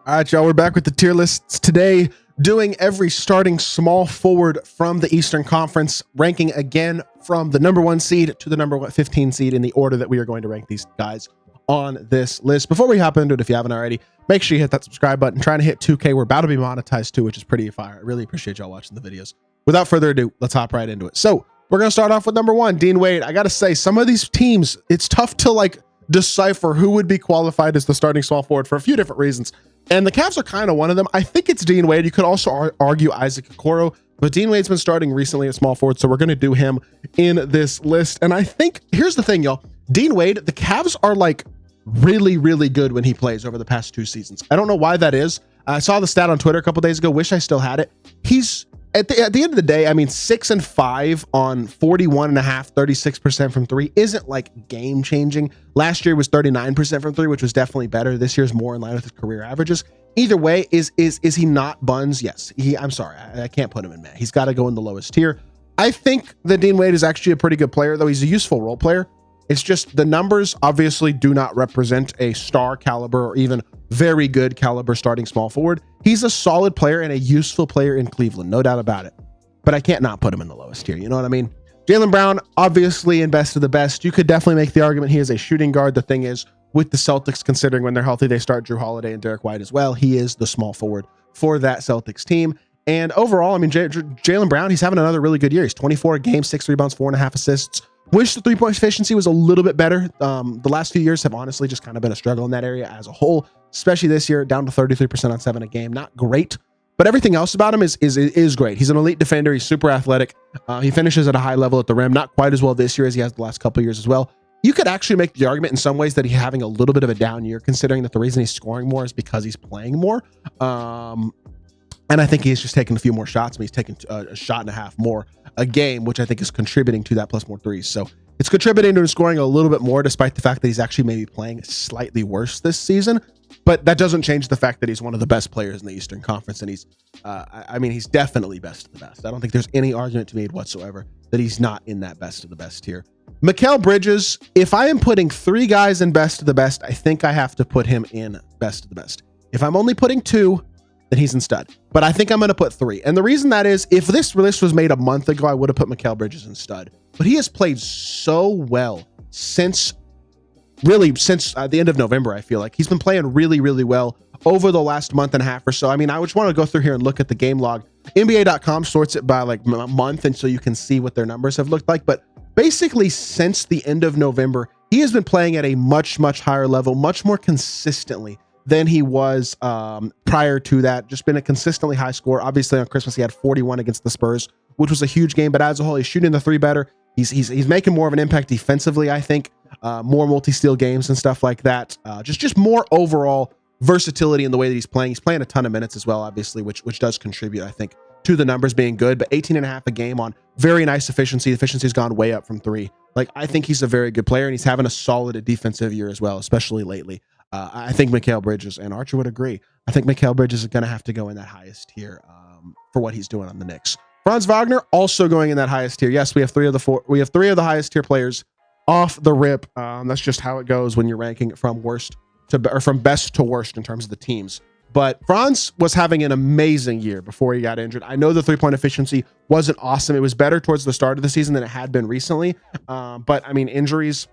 All right, y'all, we're back with the tier lists today, doing every starting small forward from the Eastern Conference, ranking again from the number 1 seed to the number 15 seed in the order that we are going to rank these guys on this list. Before we hop into it, if you haven't already, make sure you hit that subscribe button. Trying to hit 2K. We're about to be monetized too, which is pretty fire. I really appreciate y'all watching the videos. Without further ado, let's hop right into it. So we're going to start off with number 1, DWade. I got to say, some of these teams, it's tough to decipher who would be qualified as the starting small forward for a few different reasons. And the Cavs are kind of one of them. I think it's DWade. You could also argue Isaac Okoro, but DWade's been starting recently at small forward, so we're going to do him in this list. And I think, here's the thing, y'all. DWade, the Cavs are really, really good when he plays over the past 2 seasons. I don't know why that is. I saw the stat on Twitter a couple days ago. Wish I still had it. He's, at the end of the day, I mean, 6 and 5 on 41.5, 36% from 3 isn't game changing. Last year was 39% from 3, which was definitely better. This year's more in line with his career averages. Either way, is he not buns? Yes. I'm sorry. I can't put him in, man. He's got to go in the lowest tier. I think that DWade is actually a pretty good player, though. He's a useful role player. It's just the numbers obviously do not represent a star caliber or even very good caliber starting small forward. He's a solid player and a useful player in Cleveland, no doubt about it. But I can't not put him in the lowest tier. You know what I mean? Jaylen Brown, obviously in best of the best. You could definitely make the argument he is a shooting guard. The thing is, with the Celtics, considering when they're healthy, they start Drew Holiday and Derek White as well. He is the small forward for that Celtics team. And overall, I mean, Jaylen Brown, he's having another really good year. He's 24 games, 6 rebounds, 4.5 assists. Wish the three-point efficiency was a little bit better. The last few years have honestly just kind of been a struggle in that area as a whole, especially this year, down to 33% on 7 a game. Not great, but everything else about him is great. He's an elite defender. He's super athletic. He finishes at a high level at the rim. Not quite as well this year as he has the last couple of years as well. You could actually make the argument in some ways that he's having a little bit of a down year, considering that the reason he's scoring more is because he's playing more. And I think he's just taking a few more shots. I mean, he's taking a shot and a half more a game, which I think is contributing to that plus more threes. So it's contributing to him scoring a little bit more, despite the fact that he's actually maybe playing slightly worse this season. But that doesn't change the fact that he's one of the best players in the Eastern Conference. And he's, I mean, he's definitely best of the best. I don't think there's any argument to be made whatsoever that he's not in that best of the best tier. Mikal Bridges, if I am putting 3 guys in best of the best, I think I have to put him in best of the best. If I'm only putting 2, then he's in stud. But I think I'm going to put 3. And the reason that is, if this list was made a month ago, I would have put Mikal Bridges in stud. But he has played so well since the end of November, I feel like. He's been playing really, really well over the last month and a half or so. I mean, I just want to go through here and look at the game log. NBA.com sorts it by month, and so you can see what their numbers have looked like. But basically, since the end of November, he has been playing at a much, much higher level, much more consistently than he was prior to that. Just been a consistently high score. Obviously, on Christmas, he had 41 against the Spurs, which was a huge game. But as a whole, he's shooting the 3 better. He's making more of an impact defensively, I think. More multi-steal games and stuff like that. Just more overall versatility in the way that he's playing. He's playing a ton of minutes as well, obviously, which does contribute, I think, to the numbers being good. But 18.5 a game on very nice efficiency. Efficiency's gone way up from 3. I think he's a very good player, and he's having a solid defensive year as well, especially lately. I think Mikal Bridges, and Archer would agree, I think Mikal Bridges is going to have to go in that highest tier for what he's doing on the Knicks. Bron Vagner also going in that highest tier. Yes, we have 3 of the highest tier players off the rip. That's just how it goes when you're ranking it from best to worst in terms of the teams. But Franz was having an amazing year before he got injured. I know the 3-point efficiency wasn't awesome. It was better towards the start of the season than it had been recently. But I mean, injuries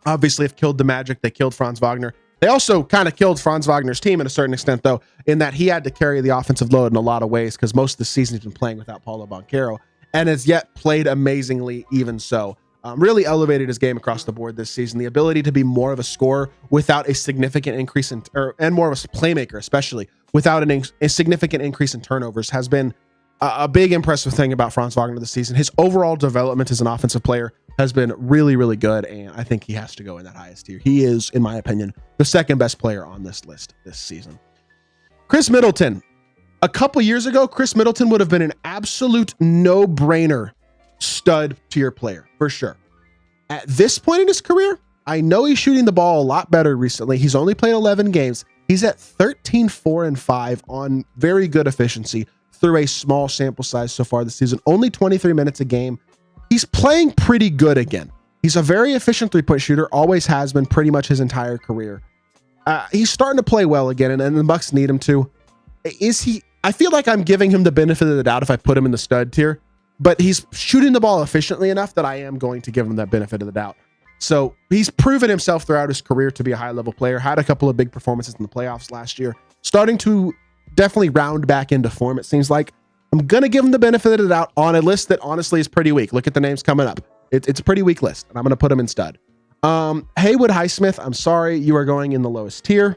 obviously have killed the Magic. They killed Franz Wagner. They also kind of killed Franz Wagner's team in a certain extent, though, in that he had to carry the offensive load in a lot of ways because most of the season he's been playing without Paulo Banchero and has yet played amazingly even so. Really elevated his game across the board this season. The ability to be more of a scorer without a significant increase and more of a playmaker, especially without a significant increase in turnovers, has been a big impressive thing about Franz Wagner this season. His overall development as an offensive player has been really, really good, and I think he has to go in that highest tier. He is, in my opinion, the second best player on this list this season. Chris Middleton. A couple years ago, Chris Middleton would have been an absolute no-brainer stud tier player, for sure. At this point in his career, I know he's shooting the ball a lot better recently. He's only played 11 games. He's at 13, 4, and 5 on very good efficiency through a small sample size so far this season. Only 23 minutes a game. He's playing pretty good again. He's a very efficient 3-point shooter, always has been pretty much his entire career. He's starting to play well again, and the Bucks need him to. I feel like I'm giving him the benefit of the doubt if I put him in the stud tier, but he's shooting the ball efficiently enough that I am going to give him that benefit of the doubt. So he's proven himself throughout his career to be a high-level player, had a couple of big performances in the playoffs last year, starting to definitely round back into form, it seems like. I'm going to give him the benefit of the doubt on a list that honestly is pretty weak. Look at the names coming up. It's a pretty weak list, and I'm going to put him in stud. Heywood Highsmith, I'm sorry, you are going in the lowest tier.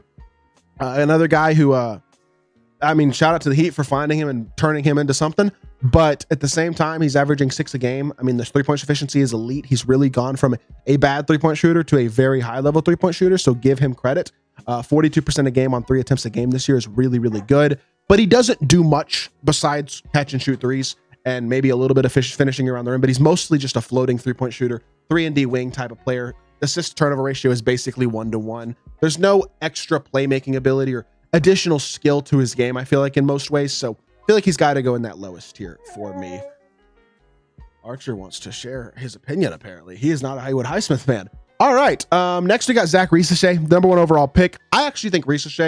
Another guy who, shout out to the Heat for finding him and turning him into something. But at the same time, he's averaging 6 a game. I mean, the three-point efficiency is elite. He's really gone from a bad three-point shooter to a very high-level three-point shooter, so give him credit. 42% a game on 3 attempts a game this year is really, really good. But he doesn't do much besides catch and shoot threes and maybe a little bit of finishing around the rim. But he's mostly just a floating three-point shooter, 3-and-D wing type of player. Assist-turnover ratio is basically 1-to-1. There's no extra playmaking ability or additional skill to his game, I feel like, in most ways. So I feel like he's got to go in that lowest tier for me. Archer wants to share his opinion, apparently. He is not a Heywood Highsmith fan. All right. Next, we got Zach Reese, number 1 overall pick. I actually think Reese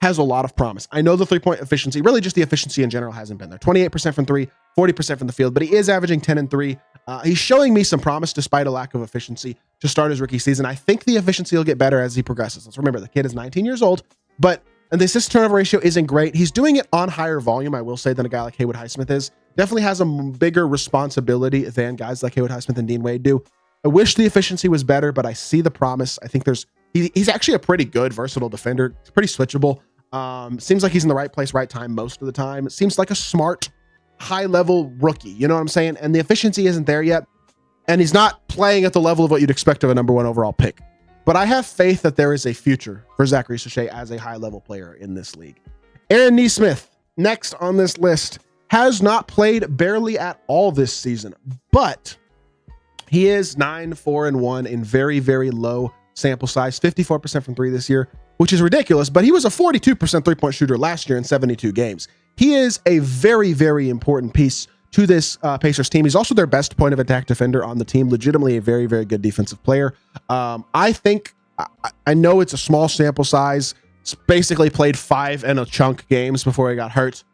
has a lot of promise. I know the three-point efficiency, really just the efficiency in general, hasn't been there. 28% from 3, 40% from the field, but he is averaging 10 and 3. He's showing me some promise despite a lack of efficiency to start his rookie season. I think the efficiency will get better as he progresses. Let's remember, the kid is 19 years old, but and the assist turnover ratio isn't great. He's doing it on higher volume, I will say, than a guy like Heywood Highsmith is. Definitely has a bigger responsibility than guys like Heywood Highsmith and DWade do. I wish the efficiency was better, but I see the promise. I think he's actually a pretty good, versatile defender. It's pretty switchable. Seems like he's in the right place, right time most of the time. It seems like a smart, high-level rookie. You know what I'm saying? And the efficiency isn't there yet. And he's not playing at the level of what you'd expect of a number 1 overall pick. But I have faith that there is a future for Zach Reese as a high-level player in this league. Aaron Nesmith, next on this list, has not played barely at all this season, but he is 9-4-1 in very, very low sample size, 54% from 3 this year, which is ridiculous, but he was a 42% three-point shooter last year in 72 games. He is a very, very important piece to this Pacers team. He's also their best point of attack defender on the team, legitimately a very, very good defensive player. I think, I know it's a small sample size. It's basically played 5 and a chunk games before he got hurt.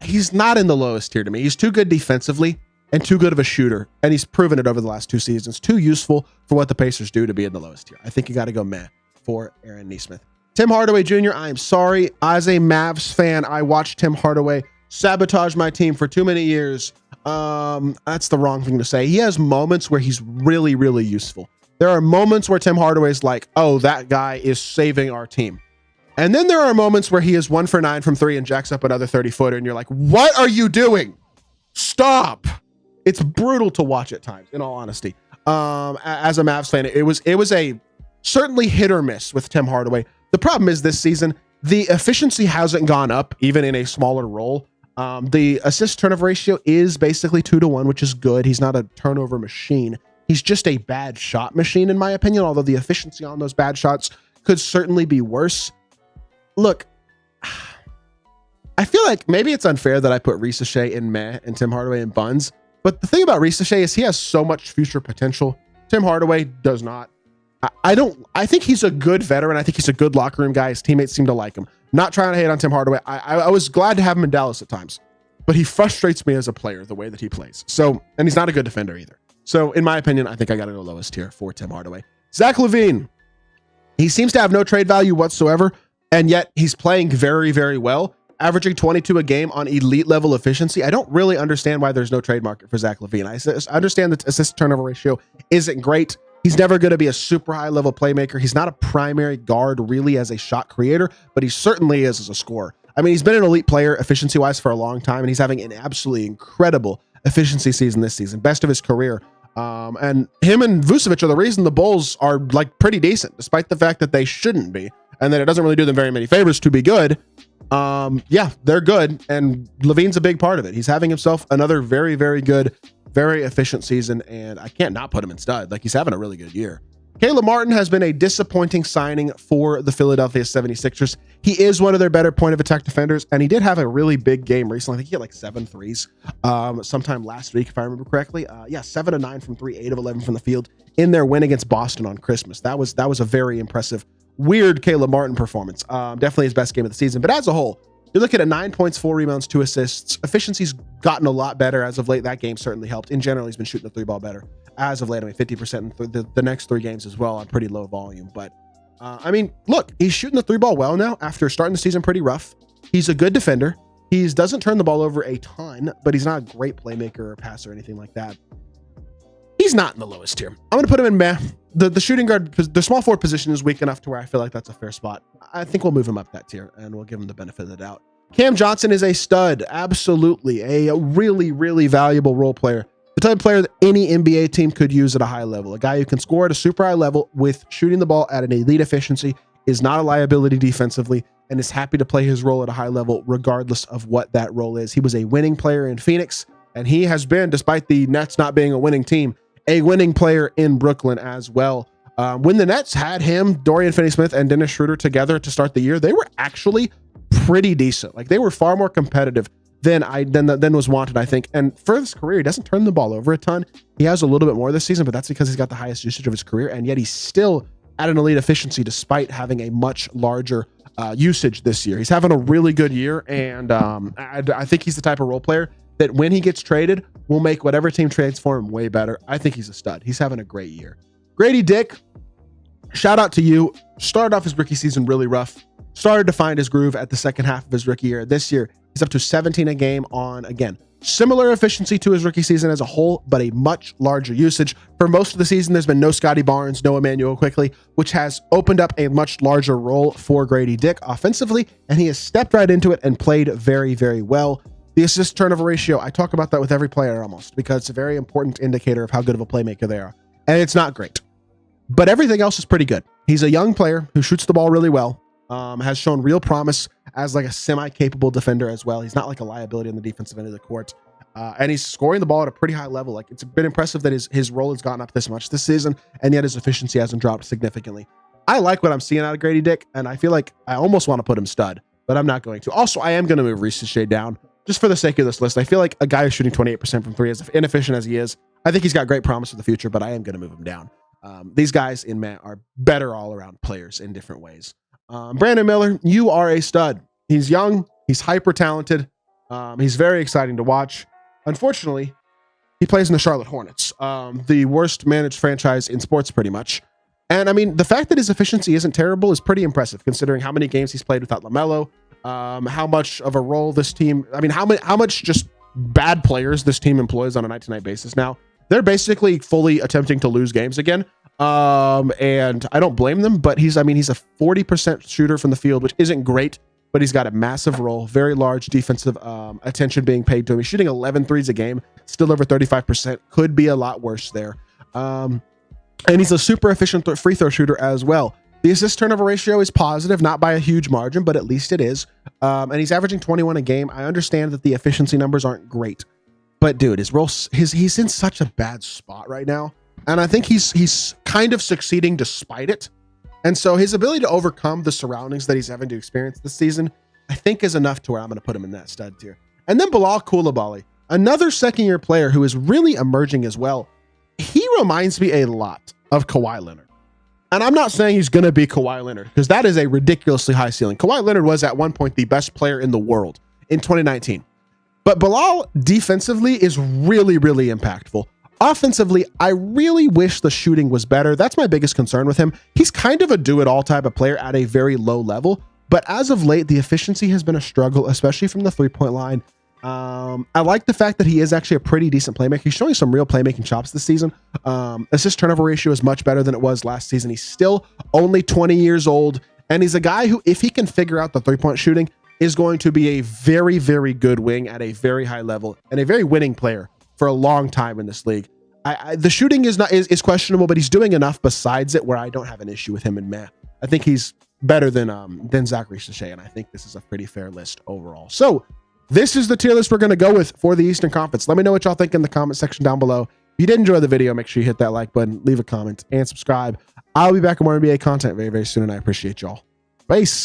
He's not in the lowest tier to me. He's too good defensively and too good of a shooter, and he's proven it over the last 2 seasons. Too useful for what the Pacers do to be in the lowest tier. I think you got to go meh for Aaron Nesmith. Tim Hardaway Jr., I am sorry. As a Mavs fan, I watched Tim Hardaway sabotage my team for too many years. That's the wrong thing to say. He has moments where he's really, really useful. There are moments where Tim Hardaway's like, oh, that guy is saving our team. And then there are moments where he is 1 for 9 from 3 and jacks up another 30-footer, and you're like, what are you doing? Stop. It's brutal to watch at times, in all honesty. As a Mavs fan, it was a certainly hit or miss with Tim Hardaway. The problem is this season, the efficiency hasn't gone up, even in a smaller role. The assist turnover ratio is basically 2-to-1, which is good. He's not a turnover machine. He's just a bad shot machine, in my opinion, although the efficiency on those bad shots could certainly be worse. Look, I feel like maybe it's unfair that I put Reese in meh and Tim Hardaway in buns, but the thing about Reese is he has so much future potential. Tim Hardaway does not. I think he's a good veteran. I think he's a good locker room guy. His teammates seem to like him. Not trying to hate on Tim Hardaway. I was glad to have him in Dallas at times, but he frustrates me as a player, the way that he plays. So, and he's not a good defender either. So in my opinion, I think I got to go lowest tier for Tim Hardaway. Zach LaVine. He seems to have no trade value whatsoever, and yet he's playing very, very well, averaging 22 a game on elite level efficiency. I don't really understand why there's no trade market for Zach LaVine. I understand that assist turnover ratio isn't great. He's never going to be a super high level playmaker. He's not a primary guard really as a shot creator, but he certainly is as a scorer. I mean, he's been an elite player efficiency wise for a long time, and he's having an absolutely incredible efficiency season this season, best of his career. And him and Vucevic are the reason the Bulls are like pretty decent, despite the fact that they shouldn't be, and that it doesn't really do them very many favors to be good. Yeah, they're good, and LaVine's a big part of it. He's having himself another very, very good, very efficient season, and I can't not put him in stud. Like, he's having a really good year. Caleb Martin has been a disappointing signing for the Philadelphia 76ers. He is one of their better point of attack defenders, and he did have a really big game recently. I think he had like 7 threes sometime last week, if I remember correctly. Yeah, 7 of 9 from 3, 8 of 11 from the field in their win against Boston on Christmas. That was a very impressive weird Caleb Martin performance. Definitely his best game of the season. But as a whole, you're looking at 9 points, 4 rebounds, 2 assists. Efficiency's gotten a lot better as of late. That game certainly helped. In general, he's been shooting the 3-ball better as of late. I mean, 50% in the next 3 games as well on pretty low volume. But I mean, look, he's shooting the 3-ball well now after starting the season pretty rough. He's a good defender. He doesn't turn the ball over a ton, but he's not a great playmaker or passer or anything like that. He's not in the lowest tier. I'm going to put him in meh. The shooting guard, the small forward position is weak enough to where I feel like that's a fair spot. I think we'll move him up that tier and we'll give him the benefit of the doubt. Cam Johnson is a stud. Absolutely. A really, really valuable role player. The type of player that any NBA team could use at a high level. A guy who can score at a super high level with shooting the ball at an elite efficiency, is not a liability defensively, and is happy to play his role at a high level regardless of what that role is. He was a winning player in Phoenix, and he has been, despite the Nets not being a winning team, a winning player in Brooklyn as well. When the Nets had him, Dorian Finney-Smith, and Dennis Schroeder together to start the year, they were actually pretty decent. Like, they were far more competitive than was wanted, I think. And for his career, he doesn't turn the ball over a ton. He has a little bit more this season, but that's because he's got the highest usage of his career, and yet he's still at an elite efficiency despite having a much larger usage this year. He's having a really good year, and I think he's the type of role player that when he gets traded will make whatever team trades for him way better. I think he's a stud. He's having a great year. Grady Dick, shout out to you. Started off his rookie season really rough. Started to find his groove at the second half of his rookie year. This year, he's up to 17 a game on, again, similar efficiency to his rookie season as a whole, but a much larger usage. For most of the season, there's been no Scotty Barnes, no Emmanuel Quickley, which has opened up a much larger role for Grady Dick offensively, and he has stepped right into it and played very, very well. The assist turnover ratio, I talk about that with every player almost, because it's a very important indicator of how good of a playmaker they are. And it's not great, but everything else is pretty good. He's a young player who shoots the ball really well, has shown real promise as like a semi-capable defender as well. He's not like a liability on the defensive end of the court. And he's scoring the ball at a pretty high level. Like, it's been impressive that his role has gone up this much this season, and yet his efficiency hasn't dropped significantly. I like what I'm seeing out of Grady Dick, and I feel like I almost want to put him stud, but I'm not going to. Also, I am going to move Reese shade down just for the sake of this list. I feel like a guy who's shooting 28% from 3, as inefficient as he is, I think he's got great promise for the future, but I am going to move him down. These guys in Matt are better all-around players in different ways. Brandon Miller, you are a stud. He's young. He's hyper talented. He's very exciting to watch. Unfortunately, he plays in the Charlotte Hornets, the worst managed franchise in sports pretty much. And I mean, the fact that his efficiency isn't terrible is pretty impressive considering how many games he's played without LaMelo, how much of a role this team, I mean, how much just bad players this team employs on a night-to-night basis now. They're basically fully attempting to lose games again. And I don't blame them, but he's a 40% shooter from the field, which isn't great, but he's got a massive role, very large defensive attention being paid to him. He's shooting 11 threes a game, still over 35%, could be a lot worse there. And he's a super efficient free throw shooter as well. The assist turnover ratio is positive, not by a huge margin, but at least it is. And he's averaging 21 a game. I understand that the efficiency numbers aren't great, but dude, his role, he's in such a bad spot right now. And I think he's kind of succeeding despite it. And so his ability to overcome the surroundings that he's having to experience this season, I think is enough to where I'm going to put him in that stud tier. And then Bilal Coulibaly, another second-year player who is really emerging as well. He reminds me a lot of Kawhi Leonard. And I'm not saying he's going to be Kawhi Leonard, because that is a ridiculously high ceiling. Kawhi Leonard was at one point the best player in the world in 2019. But Bilal defensively is really, really impactful. Offensively, I really wish the shooting was better. That's my biggest concern with him. He's kind of a do-it-all type of player at a very low level, but as of late, the efficiency has been a struggle, especially from the three-point line. I like the fact that he is actually a pretty decent playmaker. He's showing some real playmaking chops this season. Assist turnover ratio is much better than it was last season. He's still only 20 years old, and he's a guy who, if he can figure out the three-point shooting, is going to be a very, very good wing at a very high level and a very winning player for a long time in this league. The shooting is questionable, but he's doing enough besides it where I don't have an issue with him and Matt. I think he's better than Zachary Sachet, and I think this is a pretty fair list overall. So this is the tier list we're going to go with for the Eastern Conference. Let me know what y'all think in the comment section down below. If you did enjoy the video, make sure you hit that like button, leave a comment, and subscribe. I'll be back with more NBA content very, very soon, and I appreciate y'all. Peace.